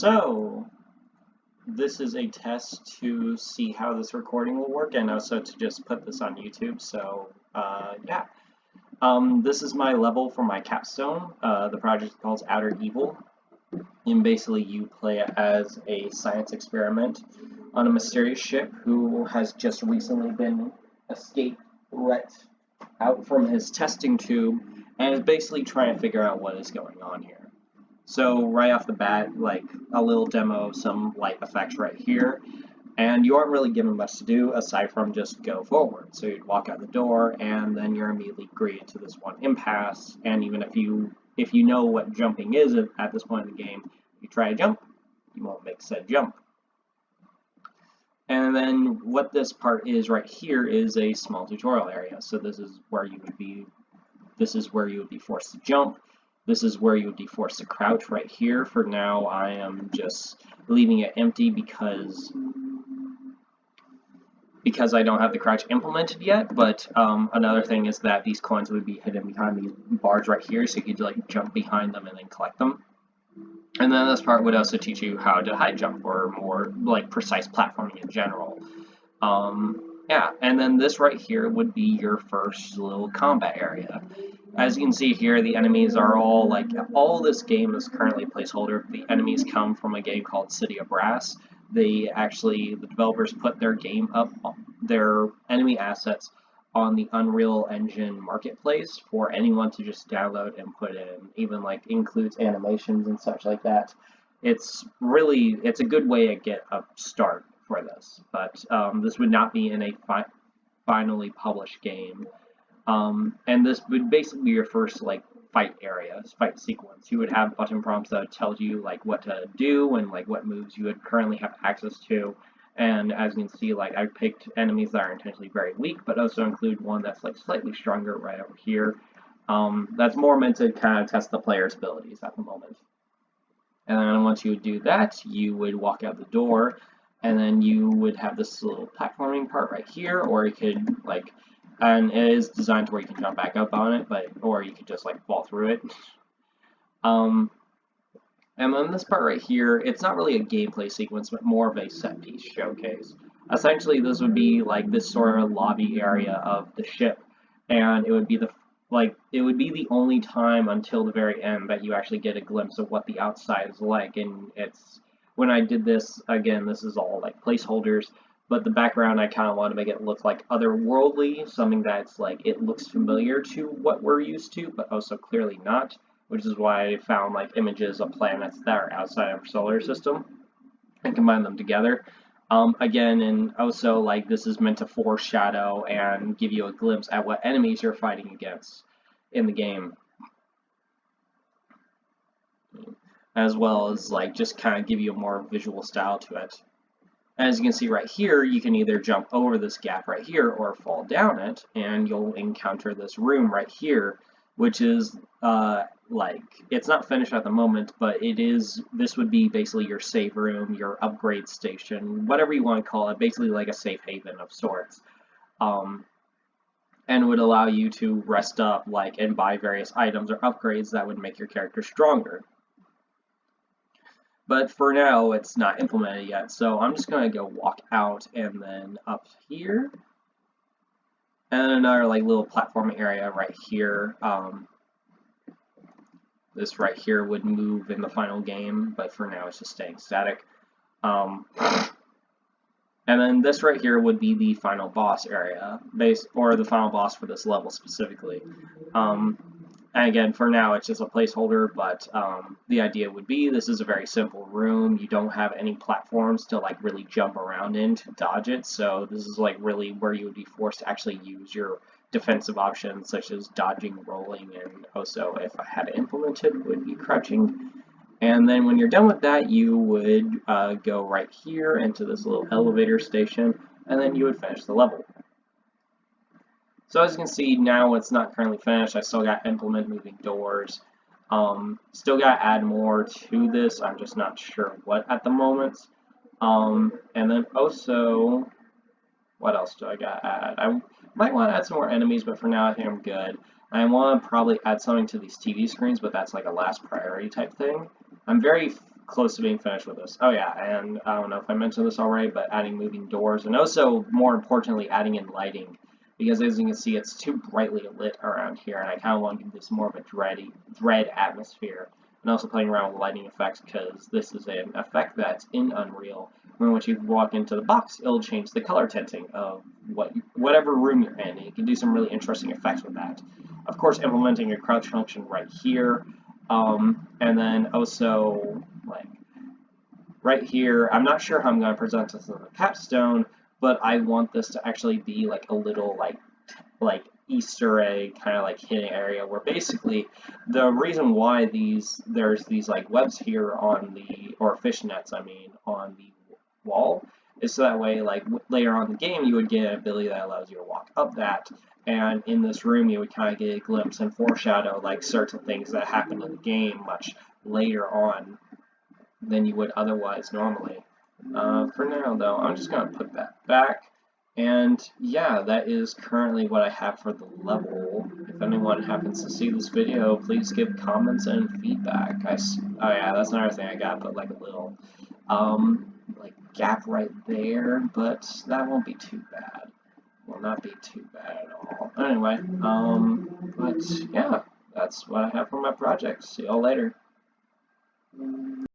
So, this is a test to see how this recording will work and also to just put this on YouTube. So, yeah. This is my level for my capstone. The project is called Outer Evil. And basically, you play as a science experiment on a mysterious ship who has just recently been escaped let out from his testing tube and is basically trying to figure out what is going on here. So right off the bat, like a little demo of some light effects right here, and you aren't really given much to do aside from just go forward. So you'd walk out the door, and then you're immediately greeted to this one impasse. And even if you know what jumping is at this point in the game, you try to jump, you won't make said jump. And then what this part is right here is a small tutorial area. So this is where you would be forced to jump. This is where you would be forced to crouch right here. For now, I am just leaving it empty because I don't have the crouch implemented yet. But another thing is that these coins would be hidden behind these bars right here, so you could like jump behind them and then collect them. And then this part would also teach you how to high jump or more like precise platforming in general. Yeah, and then this right here would be your first little combat area. As you can see here, the enemies are all this game is currently a placeholder. The enemies come from a game called City of Brass. The developers put their game up, their enemy assets on the Unreal Engine marketplace for anyone to just download and put in, even like includes animations and such like that. It's a good way to get a start for this, but this would not be in a finally published game. And this would basically be your first like fight sequence. You would have button prompts that would tell you like what to do and like what moves you would currently have access to. And as you can see, like I picked enemies that are intentionally very weak, but also include one that's like slightly stronger right over here. That's more meant to kind of test the player's abilities at the moment. And then once you would do that, you would walk out the door, and then you would have this little platforming part right here, or you could like. And it is designed to where you can jump back up on it, or you could just like fall through it. And then this part right here, it's not really a gameplay sequence, but more of a set piece showcase. Essentially, this would be like this sort of lobby area of the ship, and it would be the only time until the very end that you actually get a glimpse of what the outside is like. And when I did this again, this is all like placeholders. But the background, I kind of want to make it look like otherworldly, something that's like it looks familiar to what we're used to, but also clearly not, which is why I found like images of planets that are outside of our solar system and combine them together. Again, and also like this is meant to foreshadow and give you a glimpse at what enemies you're fighting against in the game, as well as like just kind of give you a more visual style to it. As you can see right here, you can either jump over this gap right here or fall down it, and you'll encounter this room right here, which is like it's not finished at the moment, but this would be basically your save room, your upgrade station, whatever you want to call it, basically like a safe haven of sorts, and would allow you to rest up and buy various items or upgrades that would make your character stronger. But for now, it's not implemented yet, so I'm just going to go walk out and then up here. And then another little platform area right here. This right here would move in the final game, but for now it's just staying static. And then this right here would be the final boss area, or the final boss for this level specifically. And again, for now, it's just a placeholder, but the idea would be this is a very simple room. You don't have any platforms to really jump around in to dodge it, so this is really where you would be forced to actually use your defensive options such as dodging, rolling, and also, if I had it implemented, would be crouching. And then when you're done with that, you would go right here into this little elevator station, and then you would finish the level. So as you can see, now it's not currently finished. I still got implement moving doors. Still got to add more to this. I'm just not sure what at the moment. And then also, what else do I got to add? I might want to add some more enemies, but for now I think I'm good. I want to probably add something to these TV screens, but that's like a last priority type thing. I'm very close to being finished with this. Oh yeah, and I don't know if I mentioned this already, but adding moving doors, and also more importantly, adding in lighting, because as you can see, it's too brightly lit around here, and I kind of want to give this more of a dread atmosphere. And also playing around with lighting effects, because this is an effect that's in Unreal. When you walk into the box, it'll change the color tinting of whatever room you're in, and you can do some really interesting effects with that. Of course, implementing a crouch function right here, and then also like right here, I'm not sure how I'm going to present this in the capstone, but I want this to actually be like a little like Easter egg kind of like hidden area where basically the reason why there's these like webs here on the, or fish nets I mean, on the wall is so that way like later on in the game you would get an ability that allows you to walk up that, and in this room you would kind of get a glimpse and foreshadow like certain things that happen in the game much later on than you would otherwise normally. For now, though, I'm just going to put that back. And yeah, that is currently what I have for the level. If anyone happens to see this video, please give comments and feedback. Oh yeah, that's another thing I got, but like a little like gap right there, but that won't be too bad. Will not be too bad at all. Anyway, but yeah, that's what I have for my project. See y'all later.